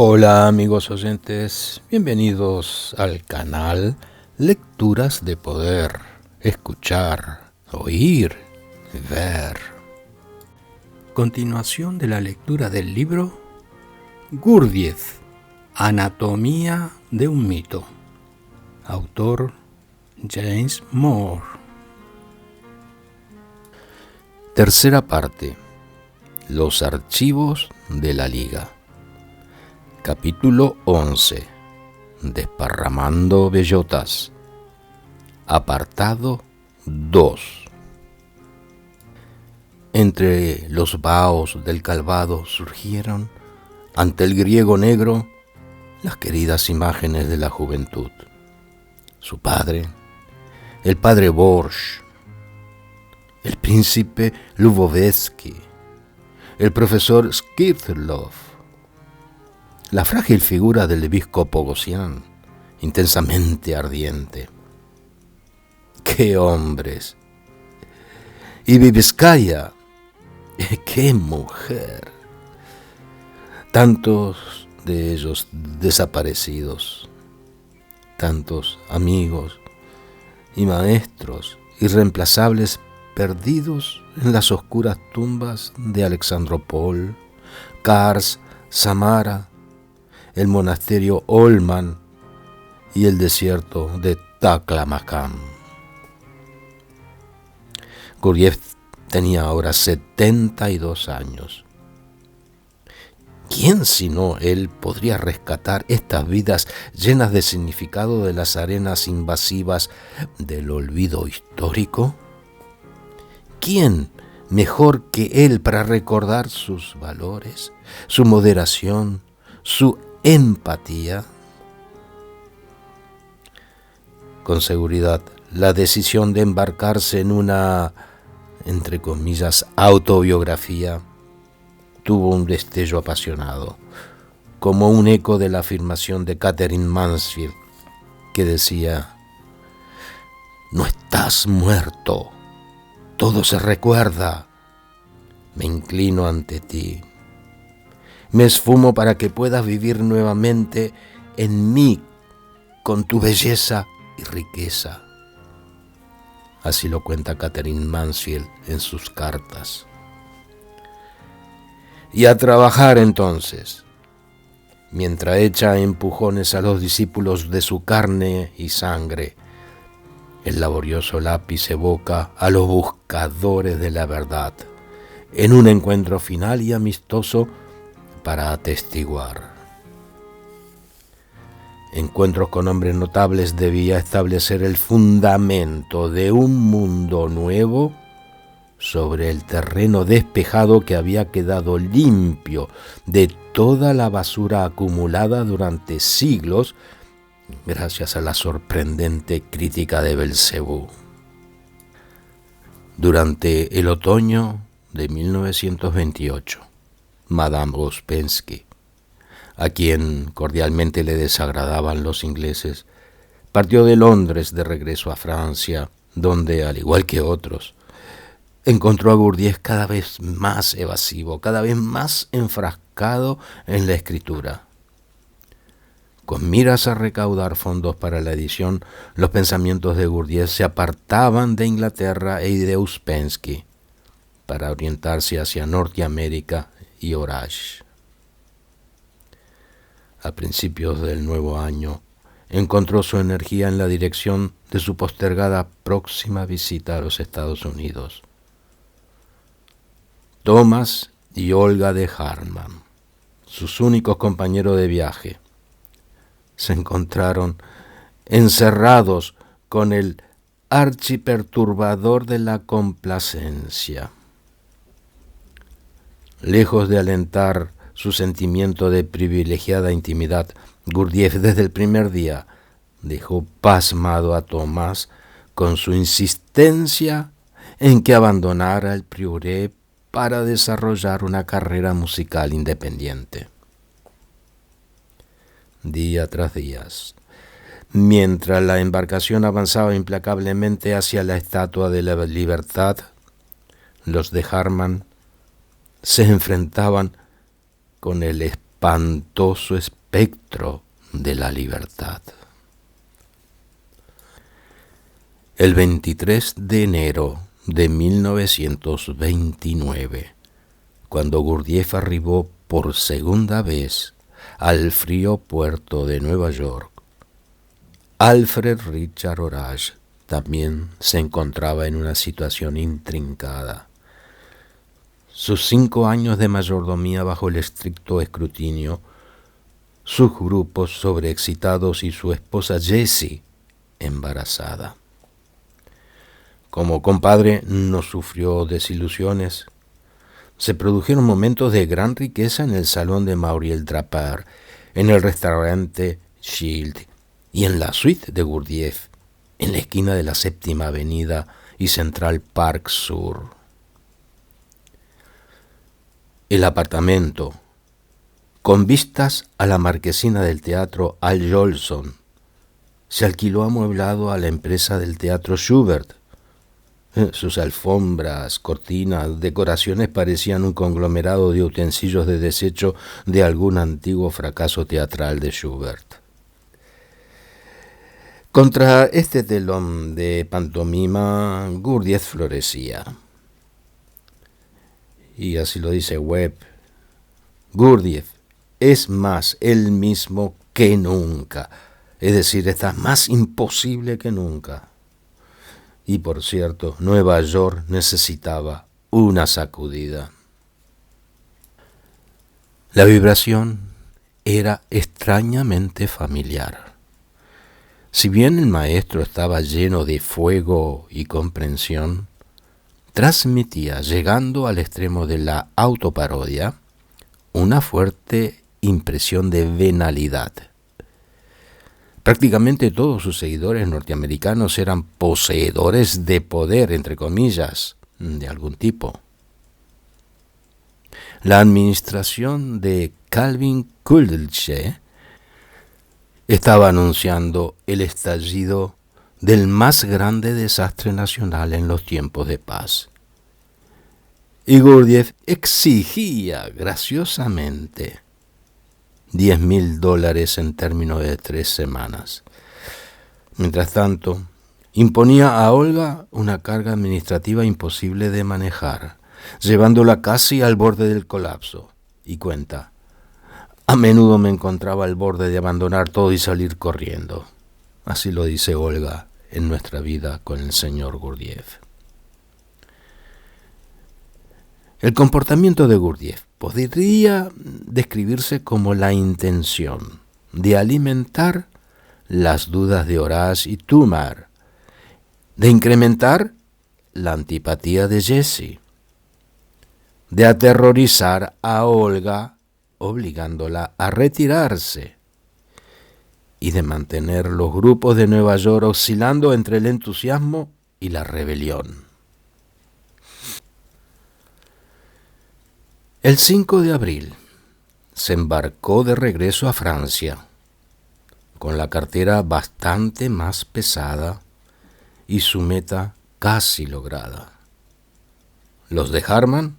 Hola amigos oyentes, bienvenidos al canal Lecturas de Poder, escuchar, oír, ver. Continuación de la lectura del libro Gurdjieff, Anatomía de un mito. Autor James Moore. Tercera parte. Los archivos de la Liga. Capítulo 11. Desparramando bellotas. Apartado 2. Entre los vaos del Calvado surgieron, ante el griego negro, las queridas imágenes de la juventud. Su padre, el padre Borsch, el príncipe Lubovetsky, el profesor Skirtlov, la frágil figura del obispo Pogosian, intensamente ardiente. ¡Qué hombres! Y Vivskaya, ¡qué mujer! Tantos de ellos desaparecidos, tantos amigos y maestros irreemplazables perdidos en las oscuras tumbas de Alexandropol, Kars, Samara, el monasterio Olman y el desierto de Taklamakan. Gurdjieff tenía ahora 72 años. ¿Quién sino él podría rescatar estas vidas llenas de significado de las arenas invasivas del olvido histórico? ¿Quién mejor que él para recordar sus valores, su moderación, su empatía? Con seguridad, la decisión de embarcarse en una, entre comillas, autobiografía tuvo un destello apasionado, como un eco de la afirmación de Catherine Mansfield, que decía: «No estás muerto, todo se recuerda. Me inclino ante ti. Me esfumo para que puedas vivir nuevamente en mí con tu belleza y riqueza». Así lo cuenta Catherine Mansfield en sus cartas. Y a trabajar entonces, mientras echa empujones a los discípulos de su carne y sangre. El laborioso lápiz evoca a los buscadores de la verdad, en un encuentro final y amistoso para atestiguar. Encuentros con hombres notables debía establecer el fundamento de un mundo nuevo sobre el terreno despejado que había quedado limpio de toda la basura acumulada durante siglos gracias a la sorprendente crítica de Belcebú. Durante el otoño de 1928, Madame Ouspensky, a quien cordialmente le desagradaban los ingleses, partió de Londres de regreso a Francia, donde, al igual que otros, encontró a Gurdjieff cada vez más evasivo, cada vez más enfrascado en la escritura. Con miras a recaudar fondos para la edición, los pensamientos de Gurdjieff se apartaban de Inglaterra y de Ouspensky para orientarse hacia Norteamérica y Orage. A principios del nuevo año, encontró su energía en la dirección de su postergada próxima visita a los Estados Unidos. Thomas y Olga de Hartmann, sus únicos compañeros de viaje, se encontraron encerrados con el archiperturbador de la complacencia. Lejos de alentar su sentimiento de privilegiada intimidad, Gurdjieff desde el primer día dejó pasmado a Thomas con su insistencia en que abandonara el Prieuré para desarrollar una carrera musical independiente. Día tras día, mientras la embarcación avanzaba implacablemente hacia la Estatua de la Libertad, los de Hartmann se enfrentaban con el espantoso espectro de la libertad. El 23 de enero de 1929, cuando Gurdjieff arribó por segunda vez al frío puerto de Nueva York, Alfred Richard Horace también se encontraba en una situación intrincada. Sus 5 años de mayordomía bajo el estricto escrutinio, sus grupos sobreexcitados y su esposa Jessie embarazada. Como compadre no sufrió desilusiones. Se produjeron momentos de gran riqueza en el salón de Mauriel Draper, en el restaurante Shield y en la suite de Gurdjieff, en la esquina de la Séptima Avenida y Central Park Sur. El apartamento, con vistas a la marquesina del teatro Al Jolson, se alquiló amueblado a la empresa del teatro Schubert. Sus alfombras, cortinas, decoraciones parecían un conglomerado de utensilios de desecho de algún antiguo fracaso teatral de Schubert. Contra este telón de pantomima, Gurdjieff florecía. Y así lo dice Webb, Gurdjieff es más él mismo que nunca, es decir, está más imposible que nunca. Y por cierto, Nueva York necesitaba una sacudida. La vibración era extrañamente familiar. Si bien el maestro estaba lleno de fuego y comprensión, transmitía, llegando al extremo de la autoparodia, una fuerte impresión de venalidad. Prácticamente todos sus seguidores norteamericanos eran poseedores de poder, entre comillas, de algún tipo. La administración de Calvin Coolidge estaba anunciando el estallido del más grande desastre nacional en los tiempos de paz. Y Gurdjieff exigía graciosamente $10,000 en términos de 3 semanas. Mientras tanto, imponía a Olga una carga administrativa imposible de manejar, llevándola casi al borde del colapso. Y cuenta, a menudo me encontraba al borde de abandonar todo y salir corriendo. Así lo dice Olga en Nuestra vida con el señor Gurdjieff. El comportamiento de Gurdjieff podría describirse como la intención de alimentar las dudas de Horace y Tumar, de incrementar la antipatía de Jessie, de aterrorizar a Olga obligándola a retirarse y de mantener los grupos de Nueva York oscilando entre el entusiasmo y la rebelión. El 5 de abril se embarcó de regreso a Francia, con la cartera bastante más pesada y su meta casi lograda. Los de Harman,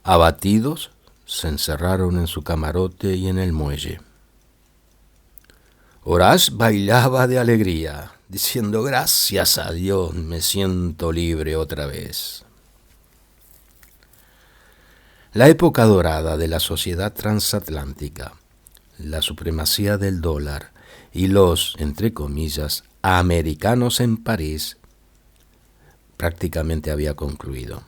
abatidos, se encerraron en su camarote y en el muelle. Horace bailaba de alegría, diciendo: gracias a Dios, me siento libre otra vez. La época dorada de la sociedad transatlántica, la supremacía del dólar y los, entre comillas, americanos en París, prácticamente había concluido.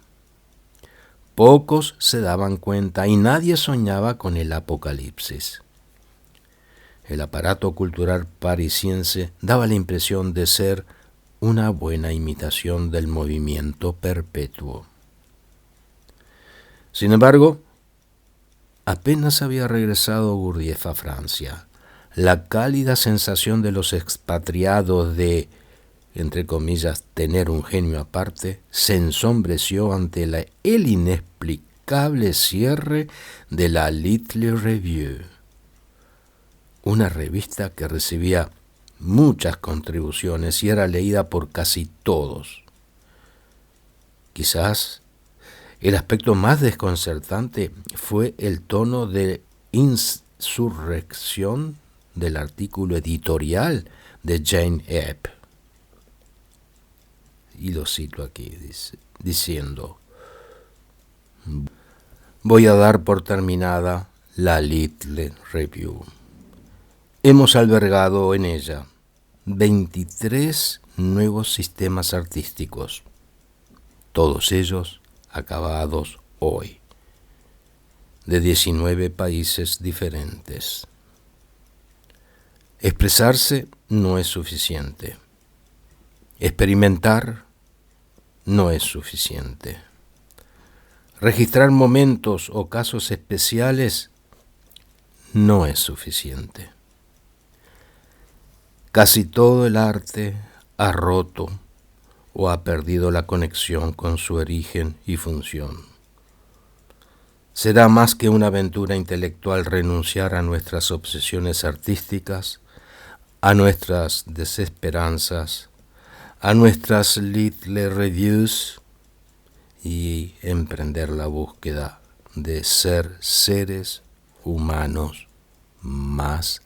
Pocos se daban cuenta y nadie soñaba con el apocalipsis. El aparato cultural parisiense daba la impresión de ser una buena imitación del movimiento perpetuo. Sin embargo, apenas había regresado Gurdjieff a Francia, la cálida sensación de los expatriados de, entre comillas, tener un genio aparte, se ensombreció ante el inexplicable cierre de la Little Review, una revista que recibía muchas contribuciones y era leída por casi todos. Quizás el aspecto más desconcertante fue el tono de insurrección del artículo editorial de Jane Eyre. Y lo cito aquí, diciendo: voy a dar por terminada la Little Review. Hemos albergado en ella 23 nuevos sistemas artísticos, todos ellos acabados hoy, de 19 países diferentes. Expresarse no es suficiente. Experimentar no es suficiente. Registrar momentos o casos especiales no es suficiente. Casi todo el arte ha roto o ha perdido la conexión con su origen y función. Será más que una aventura intelectual renunciar a nuestras obsesiones artísticas, a nuestras desesperanzas, a nuestras little reviews y emprender la búsqueda de ser seres humanos más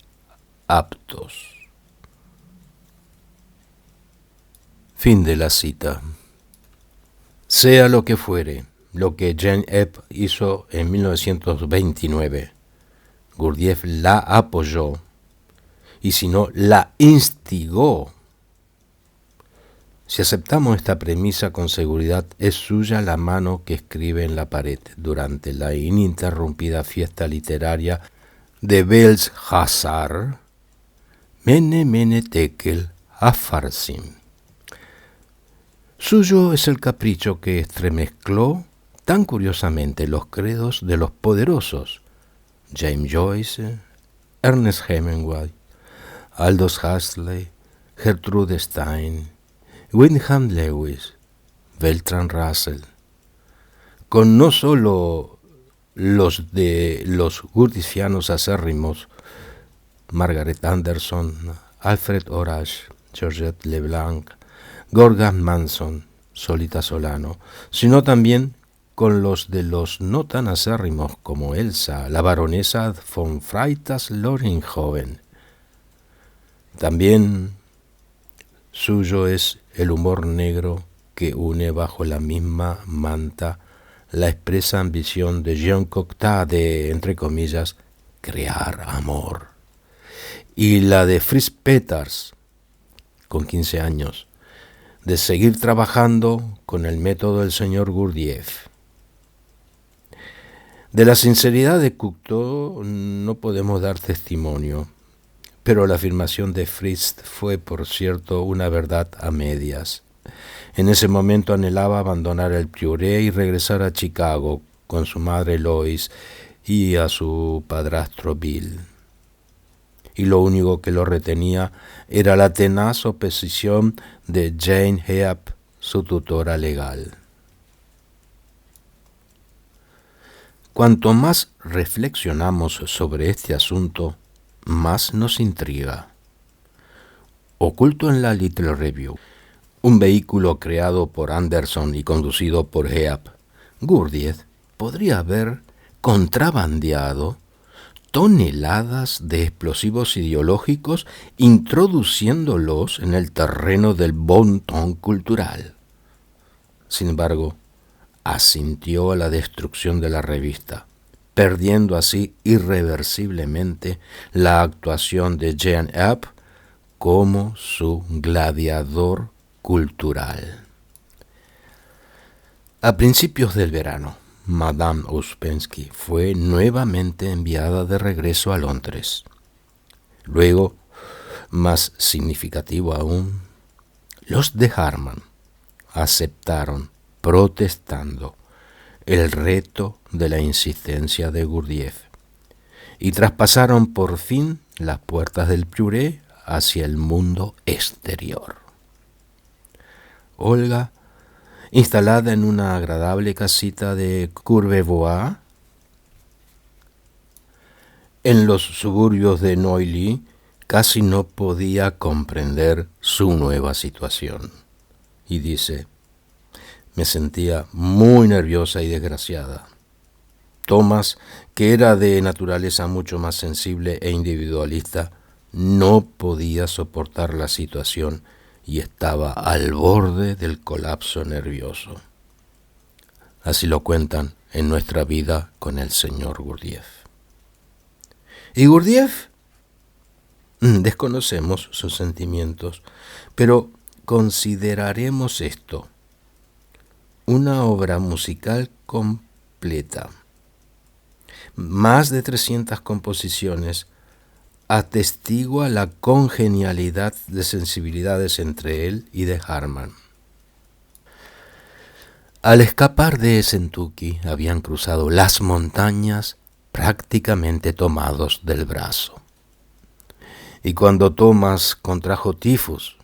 aptos. Fin de la cita. Sea lo que fuere, lo que Jane Eyre hizo en 1929, Gurdjieff la apoyó, y si no, la instigó. Si aceptamos esta premisa con seguridad, es suya la mano que escribe en la pared durante la ininterrumpida fiesta literaria de Belshazzar, Mene Mene Tekel Afarsim. Suyo es el capricho que estremezcló tan curiosamente los credos de los poderosos: James Joyce, Ernest Hemingway, Aldous Huxley, Gertrude Stein, Wyndham Lewis, Bertrand Russell, con no solo los de los gurdjieffianos acérrimos, Margaret Anderson, Alfred Horace, Georgette Leblanc, Gorgan Manson, Solita Solano, sino también con los de los no tan acérrimos como Elsa, la baronesa von Freitas-Loringhoven. También suyo es el humor negro que une bajo la misma manta la expresa ambición de Jean Cocteau de, entre comillas, crear amor, y la de Fritz Peters, con 15 años, de seguir trabajando con el método del señor Gurdjieff. De la sinceridad de Cocteau no podemos dar testimonio, pero la afirmación de Fritz fue, por cierto, una verdad a medias. En ese momento anhelaba abandonar el Piuré y regresar a Chicago con su madre Lois y a su padrastro Bill. Y lo único que lo retenía era la tenaz oposición de Jane Eyre, su tutora legal. Cuanto más reflexionamos sobre este asunto, más nos intriga. Oculto en la Little Review, un vehículo creado por Anderson y conducido por Eyre, Gurdjieff podría haber contrabandeado toneladas de explosivos ideológicos, introduciéndolos en el terreno del bon ton cultural. Sin embargo, asintió a la destrucción de la revista, perdiendo así irreversiblemente la actuación de Jane Eyre como su gladiador cultural. A principios del verano, Madame Ouspensky fue nuevamente enviada de regreso a Londres. Luego, más significativo aún, los de Harman aceptaron, protestando, el reto de la insistencia de Gurdjieff y traspasaron por fin las puertas del Piuré hacia el mundo exterior. Olga, instalada en una agradable casita de Courbevoie, en los suburbios de Neuilly, casi no podía comprender su nueva situación. Y dice: me sentía muy nerviosa y desgraciada. Thomas, que era de naturaleza mucho más sensible e individualista, no podía soportar la situación y estaba al borde del colapso nervioso. Así lo cuentan en Nuestra vida con el señor Gurdjieff. ¿Y Gurdjieff? Desconocemos sus sentimientos, pero consideraremos esto: una obra musical completa. Más de 300 composiciones atestigua la congenialidad de sensibilidades entre él y de Harman. Al escapar de Kentucky habían cruzado las montañas prácticamente tomados del brazo. Y cuando Thomas contrajo tifus,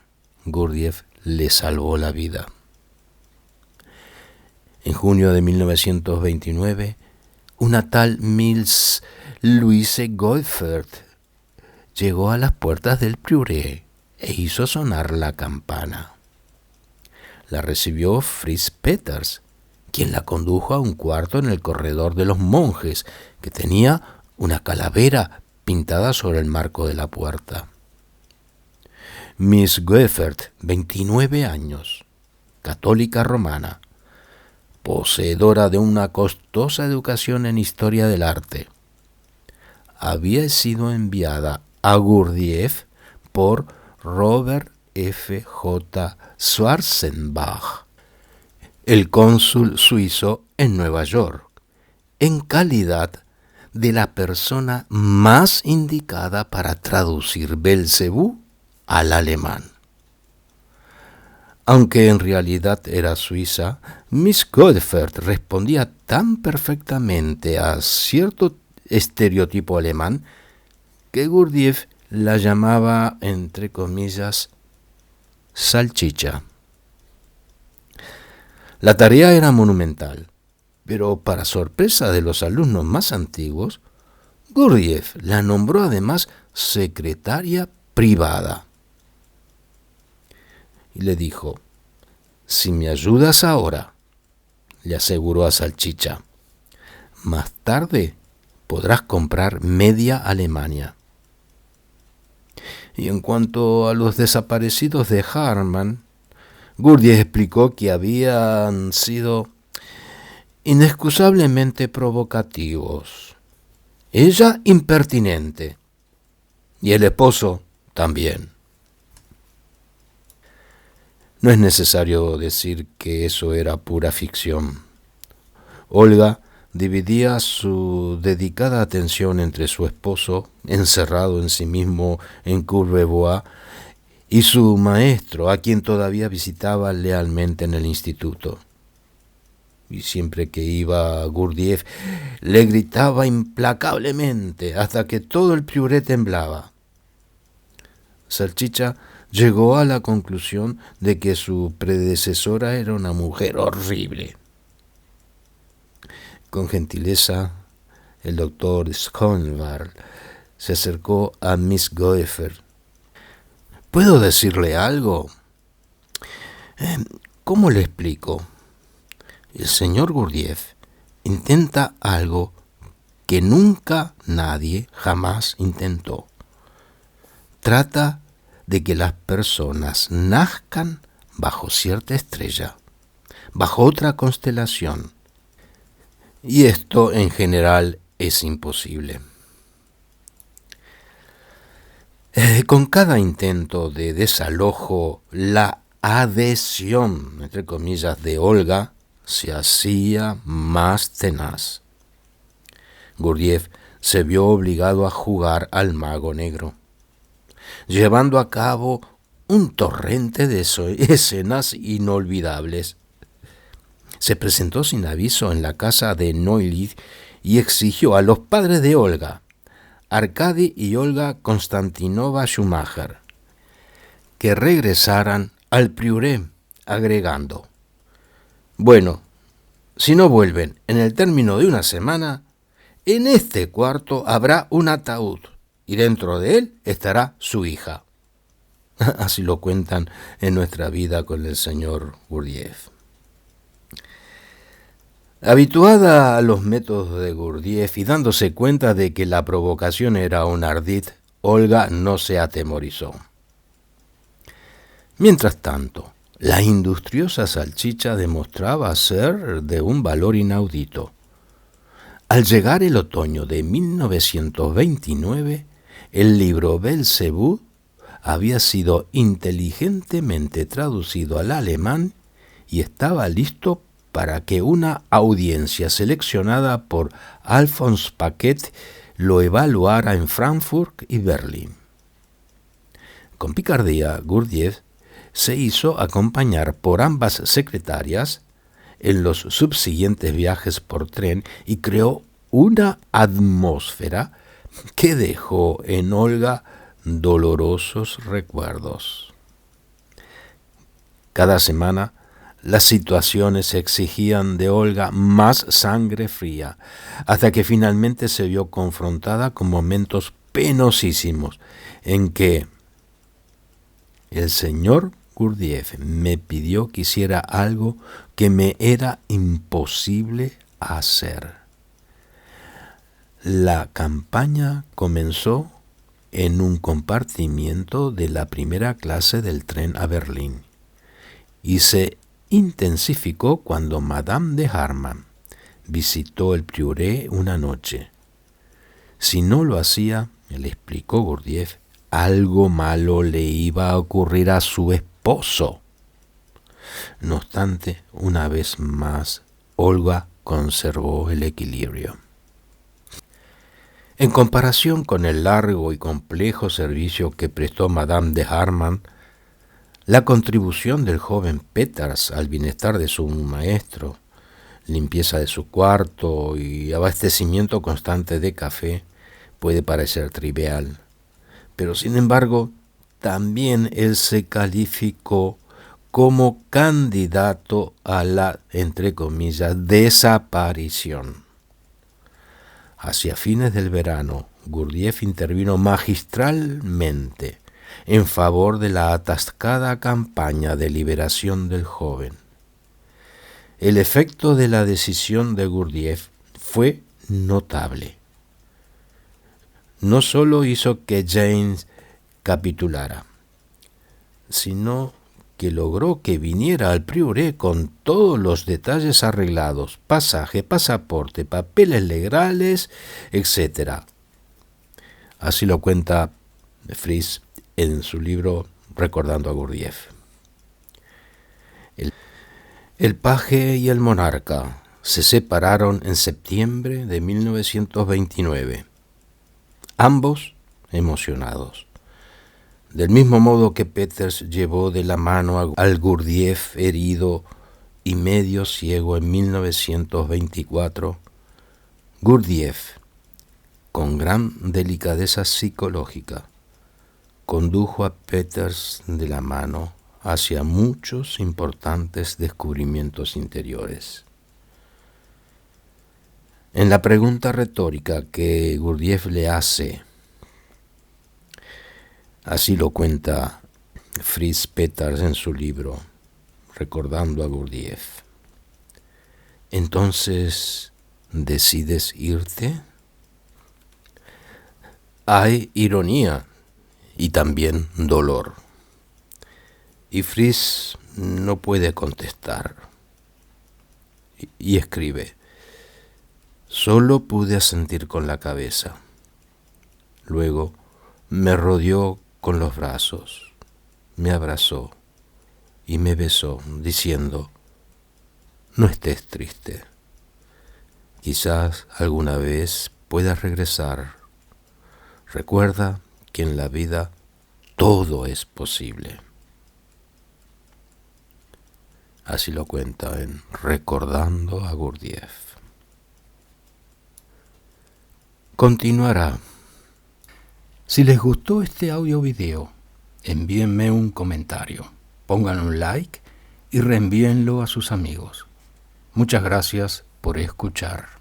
Gurdjieff le salvó la vida. En junio de 1929, una tal Miss Louise Goldfert llegó a las puertas del Prieuré e hizo sonar la campana. La recibió Fritz Peters, quien la condujo a un cuarto en el corredor de los monjes, que tenía una calavera pintada sobre el marco de la puerta. Miss Goldfert, 29 años, católica romana, poseedora de una costosa educación en historia del arte, había sido enviada a Gurdjieff por Robert F. J. Schwarzenbach, el cónsul suizo en Nueva York, en calidad de la persona más indicada para traducir Belcebú al alemán. Aunque en realidad era suiza, Miss Goldfert respondía tan perfectamente a cierto estereotipo alemán que Gurdjieff la llamaba, entre comillas, salchicha. La tarea era monumental, pero para sorpresa de los alumnos más antiguos, Gurdjieff la nombró además secretaria privada. Y le dijo: si me ayudas ahora, le aseguró a Salchicha, más tarde podrás comprar media Alemania. Y en cuanto a los desaparecidos de Harman, Gurdjieff explicó que habían sido inexcusablemente provocativos. Ella impertinente y el esposo también. No es necesario decir que eso era pura ficción. Olga dividía su dedicada atención entre su esposo, encerrado en sí mismo en Courbevoie, y su maestro, a quien todavía visitaba lealmente en el instituto. Y siempre que iba a Gurdjieff, le gritaba implacablemente hasta que todo el Prieuré temblaba. Salchicha llegó a la conclusión de que su predecesora era una mujer horrible. Con gentileza, el doctor Schonwald se acercó a Miss Goldfert. ¿Puedo decirle algo? ¿Cómo le explico? El señor Gurdjieff intenta algo que nunca nadie jamás intentó. Trata de que las personas nazcan bajo cierta estrella, bajo otra constelación. Y esto en general es imposible. Con cada intento de desalojo, la adhesión, entre comillas, de Olga se hacía más tenaz. Gurdjieff se vio obligado a jugar al mago negro, llevando a cabo un torrente de escenas inolvidables. Se presentó sin aviso en la casa de Neuilly y exigió a los padres de Olga, Arkady y Olga Konstantinova Schumacher, que regresaran al Prieuré, agregando: bueno, si no vuelven en el término de una semana, en este cuarto habrá un ataúd y dentro de él estará su hija. Así lo cuentan en Nuestra vida con el señor Gurdjieff. Habituada a los métodos de Gurdjieff y dándose cuenta de que la provocación era un ardid, Olga no se atemorizó. Mientras tanto, la industriosa salchicha demostraba ser de un valor inaudito. Al llegar el otoño de 1929, el libro Belcebú había sido inteligentemente traducido al alemán y estaba listo para que una audiencia seleccionada por Alphonse Paquet lo evaluara en Frankfurt y Berlín. Con picardía, Gurdjieff se hizo acompañar por ambas secretarias en los subsiguientes viajes por tren y creó una atmósfera que dejó en Olga dolorosos recuerdos. Cada semana las situaciones exigían de Olga más sangre fría, hasta que finalmente se vio confrontada con momentos penosísimos en que el señor Gurdjieff me pidió que hiciera algo que me era imposible hacer. La campaña comenzó en un compartimiento de la primera clase del tren a Berlín y se intensificó cuando Madame de Harman visitó el Prioré una noche. Si no lo hacía, le explicó Gurdjieff, algo malo le iba a ocurrir a su esposo. No obstante, una vez más, Olga conservó el equilibrio. En comparación con el largo y complejo servicio que prestó Madame de Harman, la contribución del joven Peters al bienestar de su maestro, limpieza de su cuarto y abastecimiento constante de café, puede parecer trivial. Pero sin embargo, también él se calificó como candidato a la, entre comillas, desaparición. Hacia fines del verano, Gurdjieff intervino magistralmente en favor de la atascada campaña de liberación del joven. El efecto de la decisión de Gurdjieff fue notable. No solo hizo que James capitulara, sino que logró que viniera al Prioré con todos los detalles arreglados, pasaje, pasaporte, papeles legales, etc. Así lo cuenta Fries en su libro Recordando a Gurdjieff. El paje y el monarca se separaron en septiembre de 1929, ambos emocionados. Del mismo modo que Peters llevó de la mano al Gurdjieff herido y medio ciego en 1924, Gurdjieff, con gran delicadeza psicológica, condujo a Peters de la mano hacia muchos importantes descubrimientos interiores. En la pregunta retórica que Gurdjieff le hace, así lo cuenta Fritz Peters en su libro, Recordando a Gurdjieff. Entonces, ¿decides irte? Hay ironía y también dolor. Y Fritz no puede contestar. Y escribe, solo pude asentir con la cabeza. Luego me rodeó con los brazos, me abrazó y me besó, diciendo, no estés triste. Quizás alguna vez puedas regresar. Recuerda que en la vida todo es posible. Así lo cuenta en Recordando a Gurdjieff. Continuará. Si les gustó este audio video, envíenme un comentario, pongan un like y reenvíenlo a sus amigos. Muchas gracias por escuchar.